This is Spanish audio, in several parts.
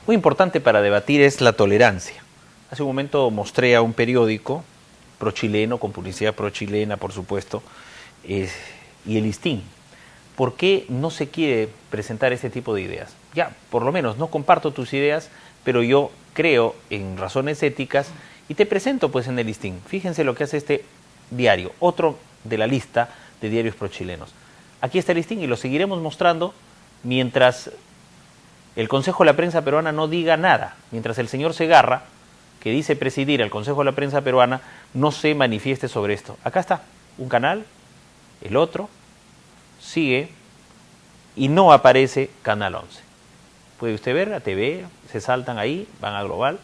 muy importante para debatir es la tolerancia. Hace un momento mostré a un periódico pro-chileno, con publicidad pro-chilena, por supuesto, y el Listín. ¿Por qué no se quiere presentar ese tipo de ideas? Ya, por lo menos, no comparto tus ideas, pero yo creo en razones éticas y te presento pues en el Listín. Fíjense lo que hace este diario, otro de la lista de diarios pro-chilenos. Aquí está el Listín y lo seguiremos mostrando mientras el Consejo de la Prensa Peruana no diga nada, mientras el señor Segarra, que dice presidir al Consejo de la Prensa Peruana, no se manifieste sobre esto. Acá está, un canal, el otro, sigue y no aparece Canal 11. Puede usted ver la TV, se saltan ahí, van a Global.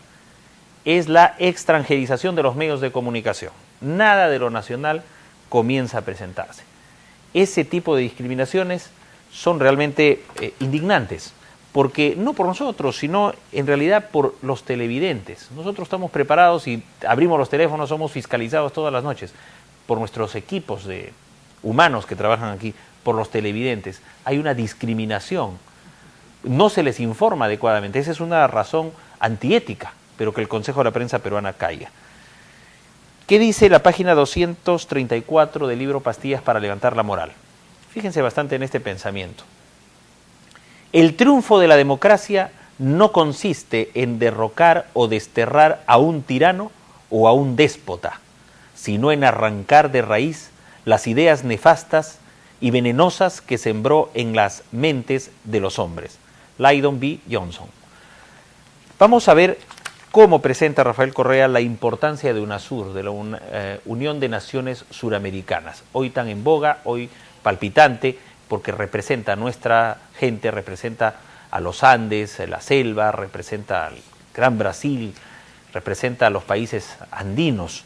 Es la extranjerización de los medios de comunicación. Nada de lo nacional comienza a presentarse. Ese tipo de discriminaciones son realmente indignantes, porque no por nosotros, sino en realidad por los televidentes. Nosotros estamos preparados y abrimos los teléfonos, somos fiscalizados todas las noches por nuestros equipos de humanos que trabajan aquí, por los televidentes. Hay una discriminación, no se les informa adecuadamente. Esa es una razón antiética, pero que el Consejo de la Prensa Peruana caiga. ¿Qué dice la página 234 del libro Pastillas para levantar la moral? Fíjense bastante en este pensamiento. El triunfo de la democracia no consiste en derrocar o desterrar a un tirano o a un déspota, sino en arrancar de raíz las ideas nefastas y venenosas que sembró en las mentes de los hombres. Lyndon B. Johnson. Vamos a ver cómo presenta Rafael Correa la importancia de UNASUR, de la Unión de Naciones Suramericanas, hoy tan en boga, hoy palpitante, porque representa a nuestra gente, representa a los Andes, la selva, representa al Gran Brasil, representa a los países andinos.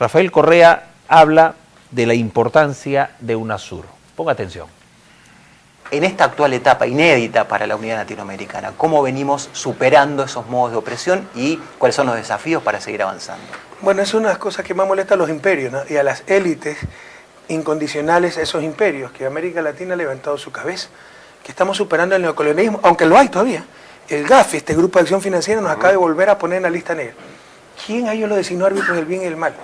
Rafael Correa habla de la importancia de UNASUR. Ponga atención. En esta actual etapa inédita para la unidad latinoamericana, ¿cómo venimos superando esos modos de opresión y cuáles son los desafíos para seguir avanzando? Bueno, es una de las cosas que más molesta a los imperios, ¿no? Y a las élites incondicionales, esos imperios, que América Latina ha levantado su cabeza, que estamos superando el neocolonialismo, aunque lo hay todavía. El GAFI, este Grupo de Acción Financiera, nos acaba de volver a poner en la lista negra. ¿Quién a ellos lo designó árbitros del bien y del mal?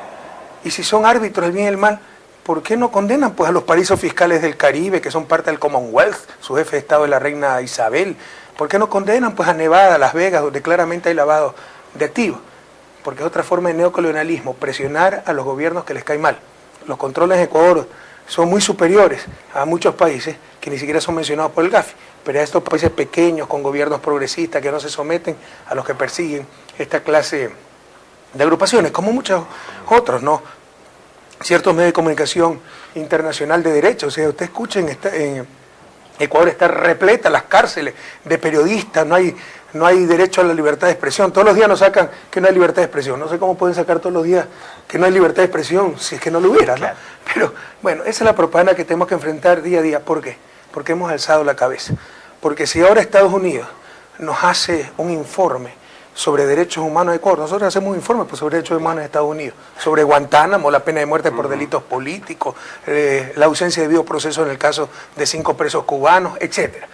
Y si son árbitros del bien y del mal, ¿por qué no condenan pues a los paraísos fiscales del Caribe, que son parte del Commonwealth, su jefe de Estado es la reina Isabel? ¿Por qué no condenan pues a Nevada, Las Vegas, donde claramente hay lavado de activos? Porque es otra forma de neocolonialismo, presionar a los gobiernos que les cae mal. Los controles en Ecuador son muy superiores a muchos países que ni siquiera son mencionados por el GAFI, pero a estos países pequeños con gobiernos progresistas que no se someten a los que persiguen esta clase de agrupaciones, como muchos otros, ¿no? Ciertos medios de comunicación internacional de derecho, o sea, usted escucha en Ecuador está repleta las cárceles de periodistas, no hay derecho a la libertad de expresión. Todos los días nos sacan que no hay libertad de expresión. No sé cómo pueden sacar todos los días que no hay libertad de expresión si es que no lo hubiera, ¿no? Claro. Pero bueno, esa es la propaganda que tenemos que enfrentar día a día. ¿Por qué? Porque hemos alzado la cabeza. Porque si ahora Estados Unidos nos hace un informe sobre derechos humanos de Ecuador, nosotros hacemos un informe sobre derechos humanos de Estados Unidos, sobre Guantánamo, la pena de muerte por delitos políticos, la ausencia de debido proceso en el caso de 5 presos cubanos, etcétera.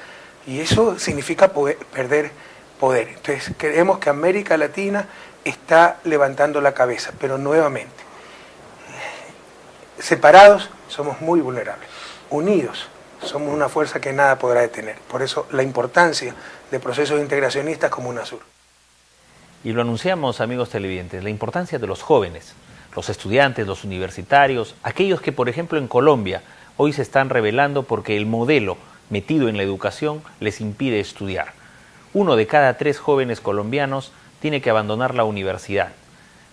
Y eso significa perder poder. Entonces, creemos que América Latina está levantando la cabeza, pero nuevamente, separados somos muy vulnerables, unidos somos una fuerza que nada podrá detener. Por eso la importancia de procesos integracionistas como UNASUR. Y lo anunciamos, amigos televidentes, la importancia de los jóvenes, los estudiantes, los universitarios, aquellos que, por ejemplo, en Colombia hoy se están rebelando porque el modelo metido en la educación les impide estudiar. 1 de cada 3 jóvenes colombianos tiene que abandonar la universidad.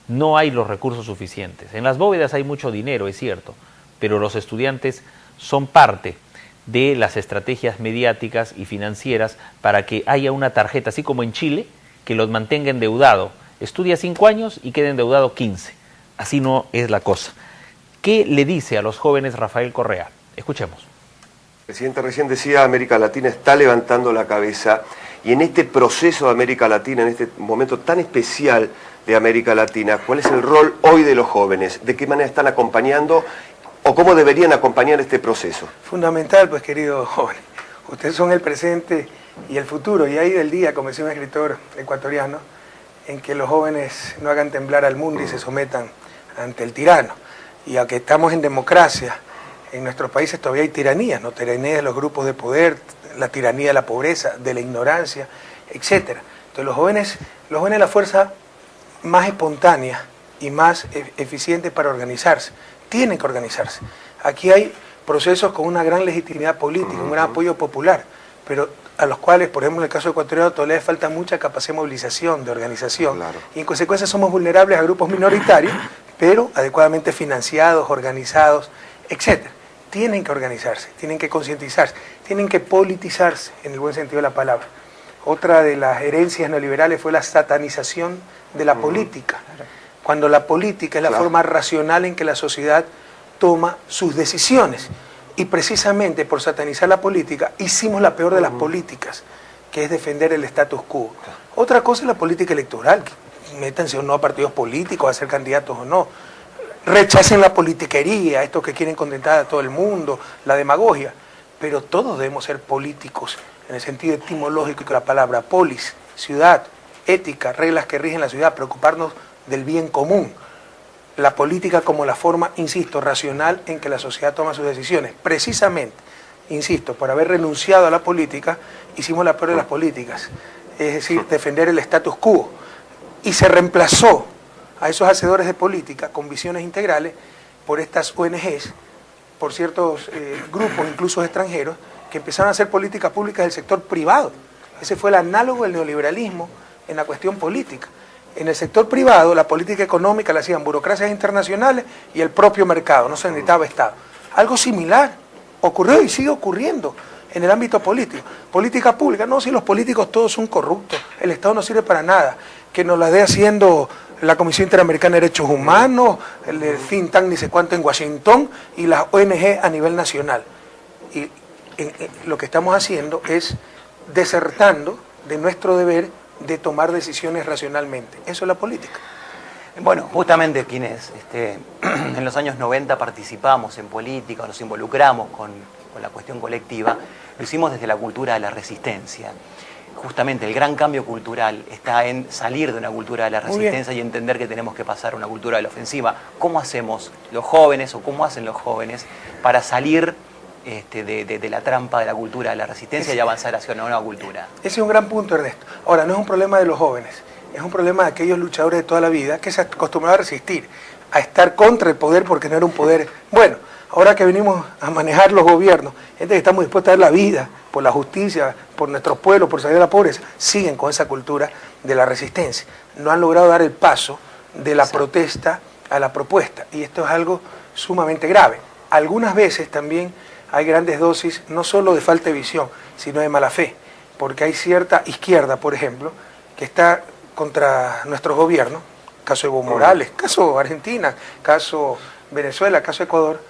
No hay los recursos suficientes. En las bóvedas hay mucho dinero, es cierto, pero los estudiantes son parte de las estrategias mediáticas y financieras para que haya una tarjeta, así como en Chile, que los mantenga endeudado. Estudia 5 años y queda endeudado 15. Así no es la cosa. ¿Qué le dice a los jóvenes Rafael Correa? Escuchemos. El presidente recién decía, América Latina está levantando la cabeza, y en este proceso de América Latina, en este momento tan especial de América Latina, ¿cuál es el rol hoy de los jóvenes? ¿De qué manera están acompañando o cómo deberían acompañar este proceso? Fundamental, pues, queridos jóvenes. Ustedes son el presente y el futuro, y ahí del día, como decía un escritor ecuatoriano, en que los jóvenes no hagan temblar al mundo y se sometan ante el tirano. Y aunque estamos en democracia, en nuestros países todavía hay tiranías, ¿no? Tiranía de los grupos de poder, la tiranía de la pobreza, de la ignorancia, etcétera. Entonces los jóvenes la fuerza más espontánea y más eficiente para organizarse. Tienen que organizarse. Aquí hay procesos con una gran legitimidad política, un gran apoyo popular, pero a los cuales, por ejemplo, en el caso ecuatoriano, todavía falta mucha capacidad de movilización, de organización, claro. Y en consecuencia somos vulnerables a grupos minoritarios, pero adecuadamente financiados, organizados, etcétera. Tienen que organizarse, tienen que concientizarse, tienen que politizarse, en el buen sentido de la palabra. Otra de las herencias neoliberales fue la satanización de la política, cuando la política es la forma racional en que la sociedad toma sus decisiones. Y precisamente por satanizar la política, hicimos la peor de las políticas, que es defender el status quo. Otra cosa es la política electoral, métanse o no a partidos políticos, a ser candidatos o no. Rechacen la politiquería, estos que quieren contentar a todo el mundo, la demagogia. Pero todos debemos ser políticos, en el sentido etimológico de la palabra polis, ciudad, ética, reglas que rigen la ciudad, preocuparnos del bien común. La política como la forma, insisto, racional en que la sociedad toma sus decisiones. Precisamente, insisto, por haber renunciado a la política, hicimos la peor de las políticas, es decir, defender el status quo. Y se reemplazó a esos hacedores de política con visiones integrales por estas ONGs, por ciertos grupos, incluso extranjeros, que empezaron a hacer políticas públicas del sector privado. Ese fue el análogo del neoliberalismo en la cuestión política. En el sector privado, la política económica la hacían burocracias internacionales y el propio mercado, no se necesitaba Estado. Algo similar ocurrió y sigue ocurriendo en el ámbito político. Política pública, no, si los políticos todos son corruptos, el Estado no sirve para nada, que nos la dé haciendo la Comisión Interamericana de Derechos Humanos, el think tank ni sé cuánto en Washington y las ONG a nivel nacional. Y lo que estamos haciendo es desertando de nuestro deber de tomar decisiones racionalmente. Eso es la política. Bueno, justamente quienes en los años 90 participamos en política, nos involucramos con la cuestión colectiva, lo hicimos desde la cultura de la resistencia. Justamente el gran cambio cultural está en salir de una cultura de la resistencia y entender que tenemos que pasar a una cultura de la ofensiva. ¿Cómo hacemos los jóvenes o cómo hacen los jóvenes para salir de la trampa de la cultura de la resistencia y avanzar hacia una nueva cultura? Ese es un gran punto, Ernesto. Ahora, no es un problema de los jóvenes, es un problema de aquellos luchadores de toda la vida que se acostumbraron a resistir, a estar contra el poder porque no era un poder bueno. Ahora que venimos a manejar los gobiernos, gente que estamos dispuestos a dar la vida por la justicia, por nuestros pueblos, por salir de la pobreza, siguen con esa cultura de la resistencia. No han logrado dar el paso de la protesta a la propuesta, y esto es algo sumamente grave. Algunas veces también hay grandes dosis, no solo de falta de visión, sino de mala fe, porque hay cierta izquierda, por ejemplo, que está contra nuestros gobiernos, caso Evo Morales, caso Argentina, caso Venezuela, caso Ecuador,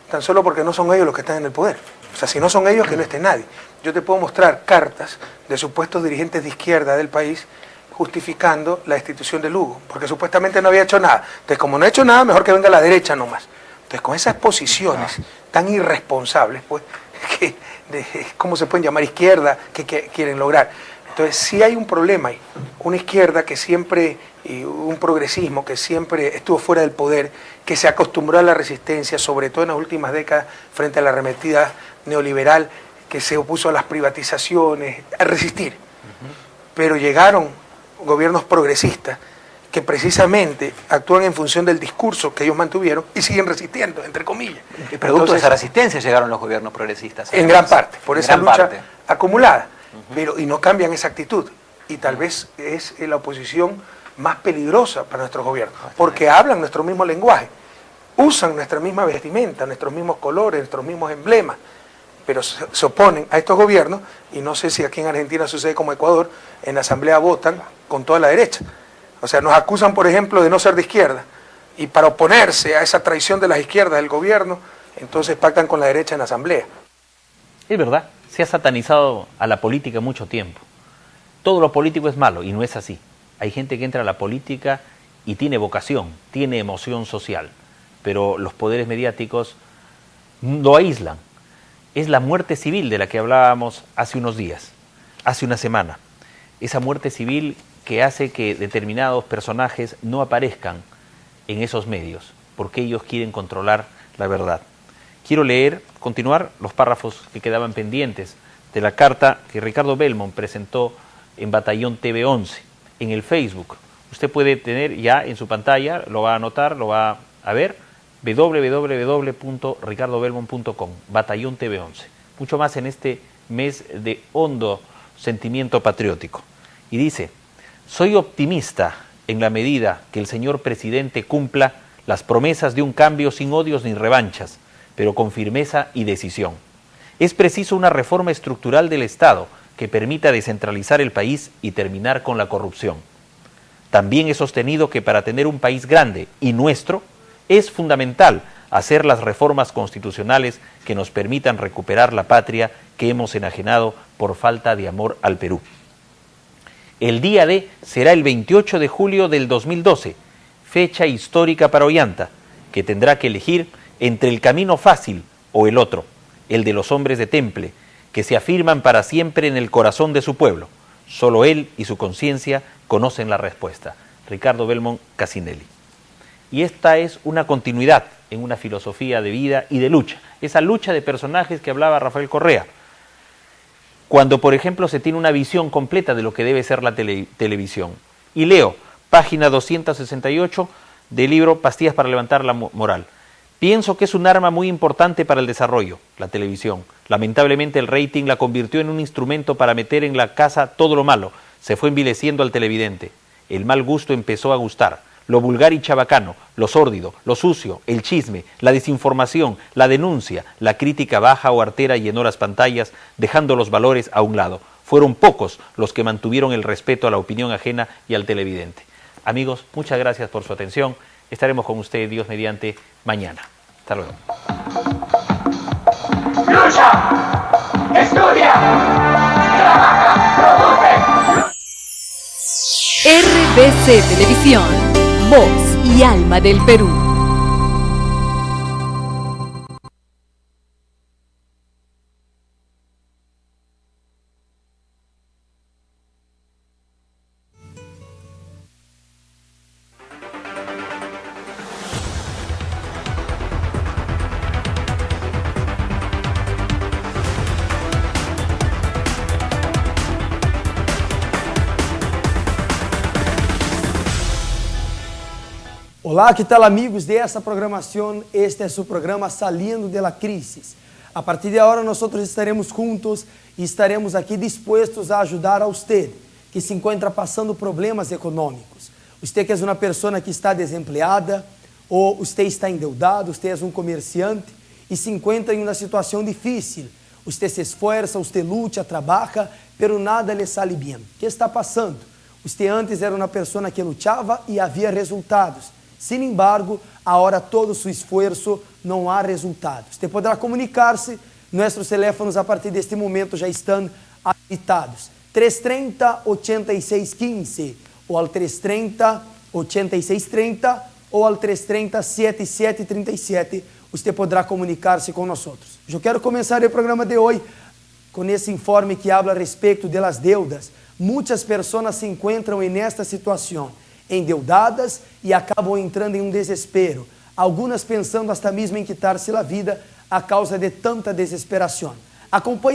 tan solo porque no son ellos los que están en el poder. O sea, si no son ellos, que no esté nadie. Yo te puedo mostrar cartas de supuestos dirigentes de izquierda del país justificando la destitución de Lugo, porque supuestamente no había hecho nada. Entonces, como no ha hecho nada, mejor que venga la derecha nomás. Entonces, con esas posiciones tan irresponsables, pues, ¿cómo se pueden llamar izquierda? ¿Qué quieren lograr? Entonces, sí hay un problema ahí. Una izquierda que siempre, y un progresismo que siempre estuvo fuera del poder, que se acostumbró a la resistencia, sobre todo en las últimas décadas, frente a la arremetida neoliberal, que se opuso a las privatizaciones, a resistir. Pero llegaron gobiernos progresistas que precisamente actúan en función del discurso que ellos mantuvieron y siguen resistiendo, entre comillas. Y producto de esa resistencia llegaron los gobiernos progresistas. En gran parte, por esa lucha acumulada. Pero, y no cambian esa actitud. Y tal vez es la oposición más peligrosa para nuestros gobiernos, porque hablan nuestro mismo lenguaje, usan nuestra misma vestimenta, nuestros mismos colores, nuestros mismos emblemas, pero se oponen a estos gobiernos, y no sé si aquí en Argentina sucede como Ecuador, en la asamblea votan con toda la derecha. O sea, nos acusan, por ejemplo, de no ser de izquierda, y para oponerse a esa traición de las izquierdas del gobierno, entonces pactan con la derecha en la asamblea. Es verdad, se ha satanizado a la política mucho tiempo. Todo lo político es malo, y no es así. Hay gente que entra a la política y tiene vocación, tiene emoción social, pero los poderes mediáticos lo aíslan. Es la muerte civil de la que hablábamos hace unos días. hace una semana. Esa muerte civil que hace que determinados personajes no aparezcan en esos medios, porque ellos quieren controlar la verdad. Quiero continuar los párrafos que quedaban pendientes de la carta que Ricardo Belmont presentó en Batallón TV 11, en el Facebook. Usted puede tener ya en su pantalla, lo va a anotar, lo va a ver, www.ricardobelmont.com, Batallón TV 11. Mucho más en este mes de hondo sentimiento patriótico. Y dice: soy optimista en la medida que el señor presidente cumpla las promesas de un cambio sin odios ni revanchas, pero con firmeza y decisión. Es preciso una reforma estructural del Estado que permita descentralizar el país y terminar con la corrupción. También he sostenido que para tener un país grande y nuestro, es fundamental hacer las reformas constitucionales que nos permitan recuperar la patria que hemos enajenado por falta de amor al Perú. El día D será el 28 de julio del 2012, fecha histórica para Ollanta, que tendrá que elegir entre el camino fácil o el otro, el de los hombres de temple, que se afirman para siempre en el corazón de su pueblo. Solo él y su conciencia conocen la respuesta. Ricardo Belmont Cassinelli. Y esta es una continuidad en una filosofía de vida y de lucha. Esa lucha de personajes que hablaba Rafael Correa. Cuando, por ejemplo, se tiene una visión completa de lo que debe ser la televisión. Y leo, página 268 del libro Pastillas para levantar la moral. Pienso que es un arma muy importante para el desarrollo, la televisión. Lamentablemente el rating la convirtió en un instrumento para meter en la casa todo lo malo. Se fue envileciendo al televidente. El mal gusto empezó a gustar. Lo vulgar y chabacano, lo sórdido, lo sucio, el chisme, la desinformación, la denuncia, la crítica baja o artera llenó las pantallas, dejando los valores a un lado. Fueron pocos los que mantuvieron el respeto a la opinión ajena y al televidente. Amigos, muchas gracias por su atención. Estaremos con ustedes, Dios mediante, mañana. Hasta luego. ¡Lucha! ¡Estudia! ¡Trabaja! ¡Produce! RBC Televisión, voz y alma del Perú. Olá, que tal amigos dessa programação? Este é seu programa Saliendo de la Crisis. A partir de agora nós estaremos juntos e estaremos aqui dispostos a ajudar a você que se encontra passando problemas econômicos. Você que é uma pessoa que está desempregada ou você está endeudado, você é um comerciante e se encontra em uma situação difícil. Você se esforça, você luta, trabalha, pero nada lhe sale bem. O que está passando? Você antes era uma pessoa que lutava e havia resultados. Sin embargo, agora todo su esfuerzo não há resultados. Você poderá comunicar-se, nossos teléfonos a partir deste momento já estão habilitados. 330-8615 ou ao 330-8630 ou ao 330-7737. Você poderá comunicar-se com nós. Eu quero começar o programa de hoje com esse informe que habla a respeito das deudas. Muitas pessoas se encontram nesta situação, endeudadas e acabam entrando em um desespero. Algumas pensando até mesmo em quitar-se a vida a causa de tanta desesperação. Acompanhe